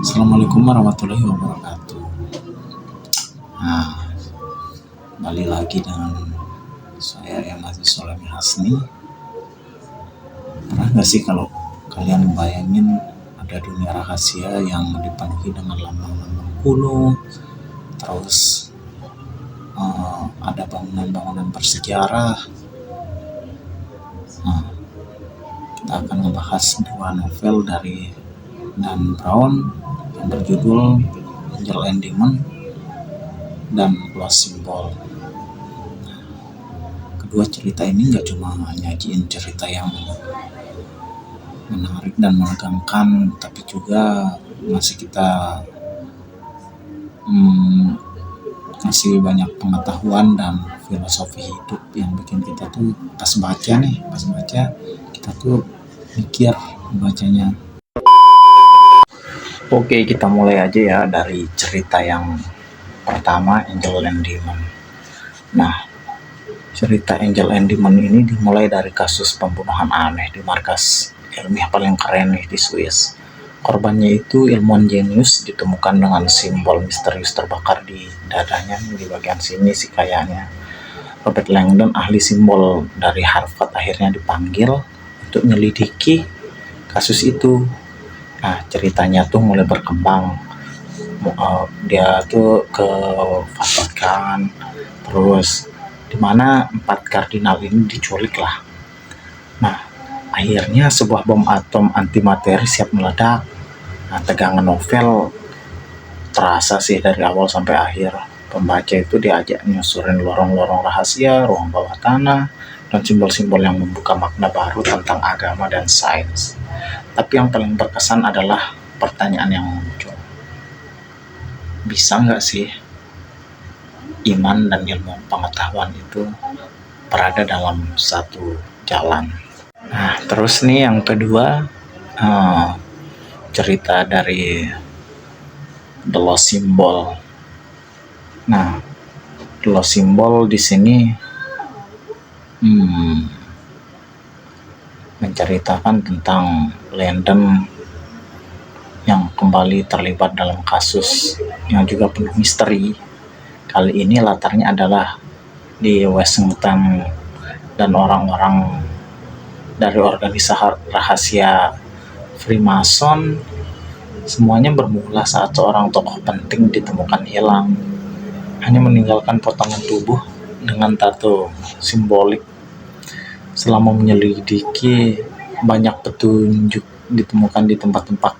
Assalamualaikum warahmatullahi wabarakatuh. Nah, kembali lagi dengan saya Ahmad Solemi Hasni. Pernah nggak sih kalau kalian bayangin ada dunia rahasia yang dipenuhi dengan lambang-lambang kuno, terus ada bangunan-bangunan bersejarah. Nah, kita akan membahas dua novel dari Dan Brown yang berjudul Angel and Demon dan Lost Symbol. Kedua cerita ini nggak cuma nyajiin cerita yang menarik dan menegangkan, tapi juga ngasih kita ngasih banyak pengetahuan dan filosofi hidup yang bikin kita tuh pas baca kita tuh mikir membacanya. Oke, kita mulai aja ya dari cerita yang pertama, Angel and Demon. Nah, cerita Angel and Demon ini dimulai dari kasus pembunuhan aneh di markas ilmiah paling keren nih di Swiss. Korbannya itu ilmuwan jenius, ditemukan dengan simbol misterius terbakar di dadanya, di bagian sini sih kayaknya. Robert Langdon, ahli simbol dari Harvard, akhirnya dipanggil untuk menyelidiki kasus itu. Nah, ceritanya tuh mulai berkembang. Dia tuh ke Vatikan, terus dimana 4 kardinal ini diculik lah. Nah, akhirnya sebuah bom atom antimateri siap meledak. Nah, tegangan novel terasa sih dari awal sampai akhir. Pembaca itu diajak nyusurin lorong-lorong rahasia, ruang bawah tanah, dan simbol-simbol yang membuka makna baru tentang agama dan sains. Tapi yang paling berkesan adalah pertanyaan yang muncul. Bisa nggak sih iman dan ilmu pengetahuan itu berada dalam satu jalan? Nah, terus nih yang kedua, cerita dari The Lost Symbol. Nah, The Lost Symbol di sini menceritakan tentang Langdon yang kembali terlibat dalam kasus yang juga penuh misteri. Kali ini latarnya adalah di Washington, dan orang-orang dari organisasi rahasia Freemason semuanya bermula saat seorang tokoh penting ditemukan hilang, hanya meninggalkan potongan tubuh dengan tato simbolik. Selama menyelidiki, banyak petunjuk ditemukan di tempat-tempat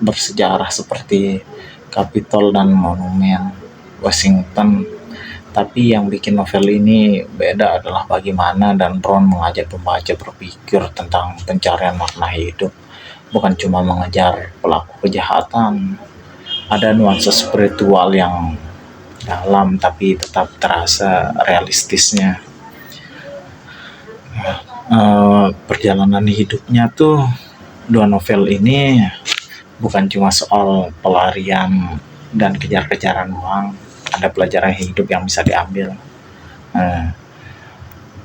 bersejarah seperti Capitol dan Monumen Washington. Tapi yang bikin novel ini beda adalah bagaimana Dan Brown mengajak pembaca berpikir tentang pencarian makna hidup, bukan cuma mengejar pelaku kejahatan. Ada nuansa spiritual yang dalam tapi tetap terasa realistisnya. Perjalanan hidupnya tuh, dua novel ini bukan cuma soal pelarian dan kejar-kejaran doang, ada pelajaran hidup yang bisa diambil.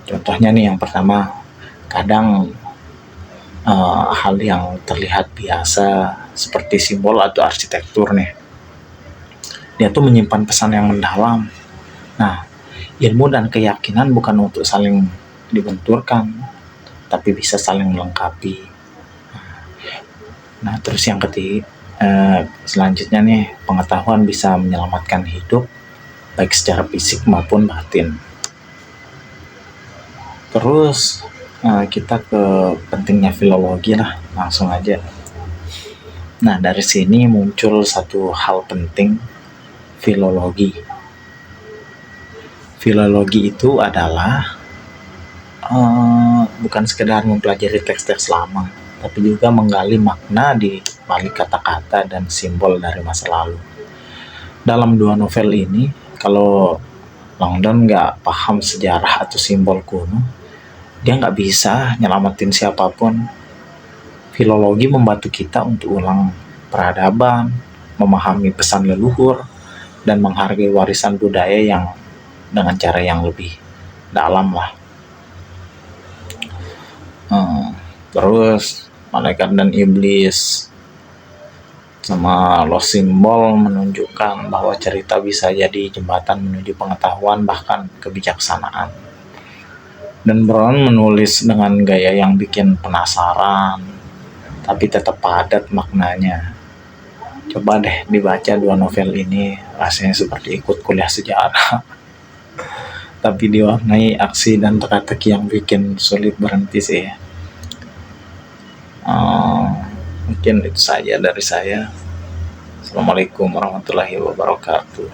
Contohnya nih, yang pertama, kadang hal yang terlihat biasa seperti simbol atau arsitektur nih, dia tuh menyimpan pesan yang mendalam. Nah, ilmu dan keyakinan bukan untuk saling dibenturkan, tapi bisa saling melengkapi. Nah, terus yang ketiga, selanjutnya nih, pengetahuan bisa menyelamatkan hidup, baik secara fisik maupun batin. Terus kita ke pentingnya filologi lah, langsung aja. Nah, dari sini muncul satu hal penting, filologi. Filologi itu adalah bukan sekedar mempelajari teks-teks lama, tapi juga menggali makna di balik kata-kata dan simbol dari masa lalu. Dalam dua novel ini, kalau Langdon nggak paham sejarah atau simbol kuno, dia nggak bisa nyelamatin siapapun. Filologi membantu kita untuk ulang peradaban, memahami pesan leluhur, dan menghargai warisan budaya yang dengan cara yang lebih dalam lah. Terus malaikat dan iblis sama Lost Symbol menunjukkan bahwa cerita bisa jadi jembatan menuju pengetahuan bahkan kebijaksanaan. Dan Brown menulis dengan gaya yang bikin penasaran, tapi tetap padat maknanya. Coba deh dibaca dua novel ini, rasanya seperti ikut kuliah sejarah. Tapi diwarnai aksi dan teka-teki yang bikin sulit berhenti sih. Mungkin itu saja dari saya. Assalamualaikum warahmatullahi wabarakatuh.